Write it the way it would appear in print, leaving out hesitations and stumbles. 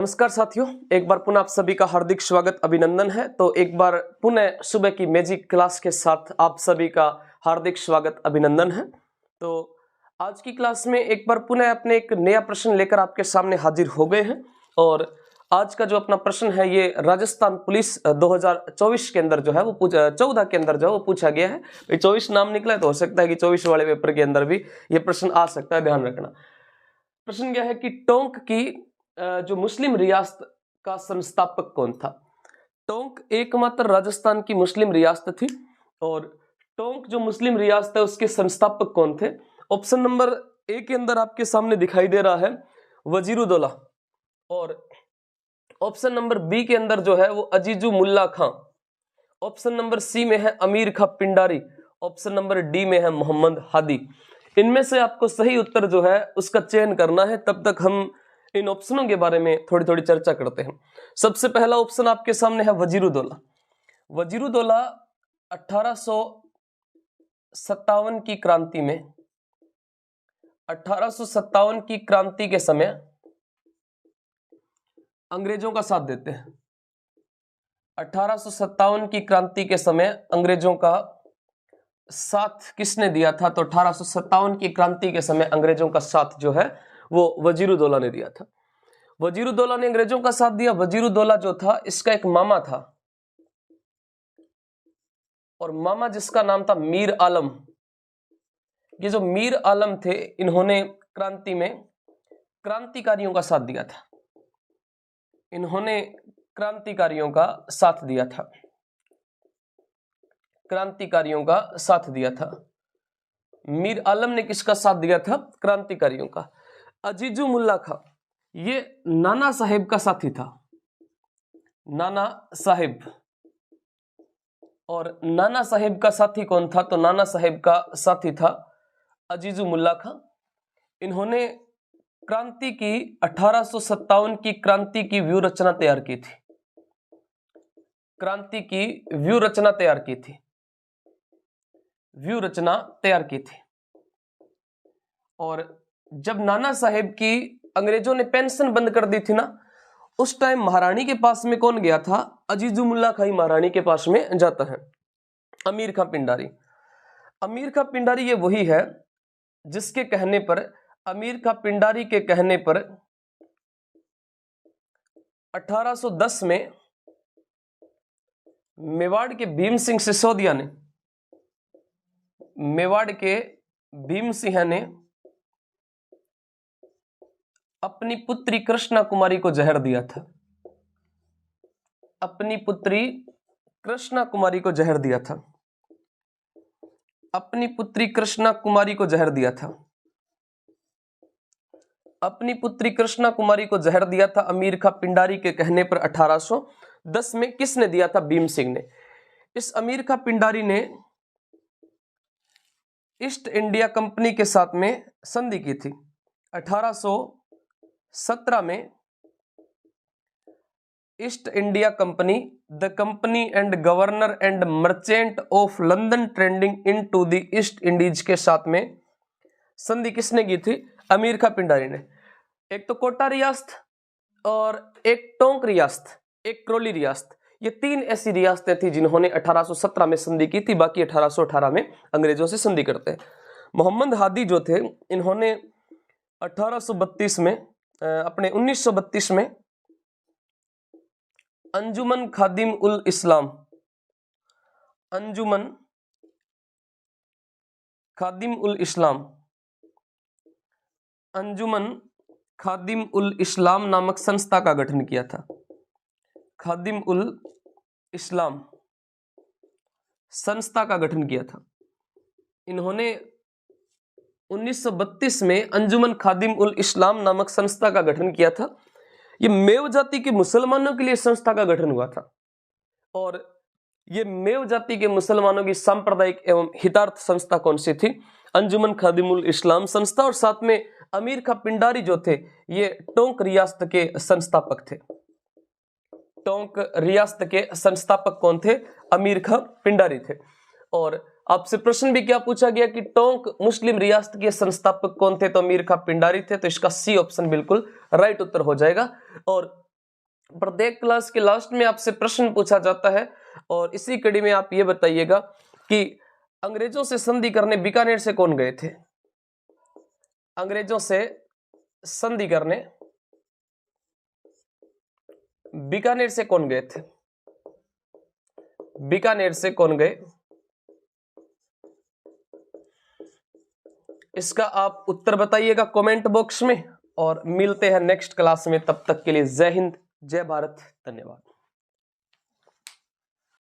नमस्कार साथियों, एक बार पुनः आप सभी का हार्दिक स्वागत अभिनंदन है। तो एक बार पुनः सुबह की मैजिक क्लास के साथ आप सभी का हार्दिक स्वागत अभिनंदन है। तो आज की क्लास में एक बार पुनः अपने एक नया प्रश्न लेकर आपके सामने हाजिर हो गए हैं। और आज का जो अपना प्रश्न है ये राजस्थान पुलिस 2024 के अंदर जो है वो 14 के अंदर जो है वो पूछा गया है। 24 नाम निकला है तो हो सकता है कि 24 वाले पेपर के अंदर भी ये प्रश्न आ सकता है, ध्यान रखना। प्रश्न क्या है कि टोंक की जो मुस्लिम रियासत का संस्थापक कौन था। टोंक एकमात्र राजस्थान की मुस्लिम रियासत थी और टोंक जो मुस्लिम रियासत है उसके संस्थापक कौन थे। ऑप्शन नंबर ए के अंदर आपके सामने दिखाई दे रहा है वजीरुद्दौला, और ऑप्शन नंबर बी के अंदर जो है वो अजीजु मुल्ला खां, ऑप्शन नंबर सी में है अमीर खां पिंडारी, ऑप्शन नंबर डी में है मोहम्मद हादी। इनमें से आपको सही उत्तर जो है उसका चयन करना है। तब तक हम इन ऑप्शनों के बारे में थोड़ी थोड़ी चर्चा करते हैं। सबसे पहला ऑप्शन आपके सामने है वजीरुद्दौला। वजीरुद्दौला 1857 की क्रांति में 1857 की क्रांति के समय अंग्रेजों का साथ देते हैं। 1857 की क्रांति के समय अंग्रेजों का साथ किसने दिया था? तो 1857 की क्रांति के समय अंग्रेजों का साथ जो है वो वजीरुद्दौला ने दिया था। वजीरुद्दौला ने अंग्रेजों का साथ दिया। वजीरुद्दौला जो था इसका एक मामा था और मामा जिसका नाम था मीर आलम। ये जो मीर आलम थे इन्होंने क्रांति में क्रांतिकारियों का साथ दिया था। इन्होंने क्रांतिकारियों का साथ दिया था। क्रांतिकारियों का साथ दिया था। मीर आलम ने किसका साथ दिया था? क्रांतिकारियों का। अजीजु मुल्ला खां ये नाना साहेब का साथी था। नाना साहेब, और नाना साहेब का साथी कौन था? तो नाना साहेब का साथी था अजीजु मुल्ला खां। इन्होंने क्रांति की 1857 की क्रांति की व्यू रचना तैयार की थी। क्रांति की व्यू रचना तैयार की थी। व्यू रचना तैयार की थी। और जब नाना साहेब की अंग्रेजों ने पेंशन बंद कर दी थी ना, उस टाइम महारानी के पास में कौन गया था? अजीजु मुल्ला खां महारानी के पास में जाता है। अमीर खां पिंडारी। अमीर खां पिंडारी ये वही है जिसके कहने पर, अमीर खां पिंडारी के कहने पर 1810 में मेवाड़ के भीम सिंह सिसोदिया ने, मेवाड़ के भीम सिंह ने अपनी पुत्री कृष्णा कुमारी को जहर दिया था। अपनी पुत्री कृष्णा कुमारी को जहर दिया था। अपनी पुत्री कृष्णा कुमारी को जहर दिया था। अपनी पुत्री कृष्णा कुमारी को जहर दिया था अमीर खां पिंडारी के कहने पर 1810 में। किसने दिया था? भीम सिंह ने। इस अमीर खां पिंडारी ने ईस्ट इंडिया कंपनी के साथ में संधि की थी। 1817 में East India Company, the company and governor and merchant of London trading into the East Indies के साथ में संधि किसने की थी? अमीर खां पिंडारी ने। एक तो कोटा रियासत और एक टोंक रियासत, एक क्रोली रियासत, ये तीन ऐसी रियासतें थी जिन्होंने 1817 में संधि की थी। बाकी 1818 में अंग्रेजों से संधि करते हैं। मोहम्मद हादी जो थे इन्होंने 1832 में अपने 1932 में अंजुमन खादिम उल इस्लाम, अंजुमन खादिम उल इस्लाम, अंजुमन खादिम उल इस्लाम नामक संस्था का गठन किया था। खादिम उल इस्लाम संस्था का गठन किया था। इन्होंने 1932 में अंजुमन खादिम उल इस्लाम नामक संस्था का गठन किया था। ये मेव जाति के मुसलमानों के लिए संस्था का गठन हुआ था और ये मेव जाति के मुसलमानों की सांप्रदायिक एवं हितार्थ संस्था कौन सी थी? अंजुमन खादिम उल इस्लाम संस्था। और साथ में अमीर खां पिंडारी जो थे ये टोंक रियासत के संस्थापक थे। टोंक रियासत के संस्थापक कौन थे? अमीर खां पिंडारी थे। और आपसे प्रश्न भी क्या पूछा गया कि टोंक मुस्लिम रियासत के संस्थापक कौन थे? तो अमीर खां पिंडारी थे। तो इसका सी ऑप्शन बिल्कुल राइट उत्तर हो जाएगा। और प्रत्येक क्लास के लास्ट में आपसे प्रश्न पूछा जाता है और इसी कड़ी में आप ये बताइएगा कि अंग्रेजों से संधि करने बीकानेर से कौन गए थे? अंग्रेजों से संधि करने बीकानेर से कौन गए थे? बीकानेर से कौन गए? इसका आप उत्तर बताइएगा कमेंट बॉक्स में और मिलते हैं नेक्स्ट क्लास में। तब तक के लिए जय हिंद, जय भारत, धन्यवाद।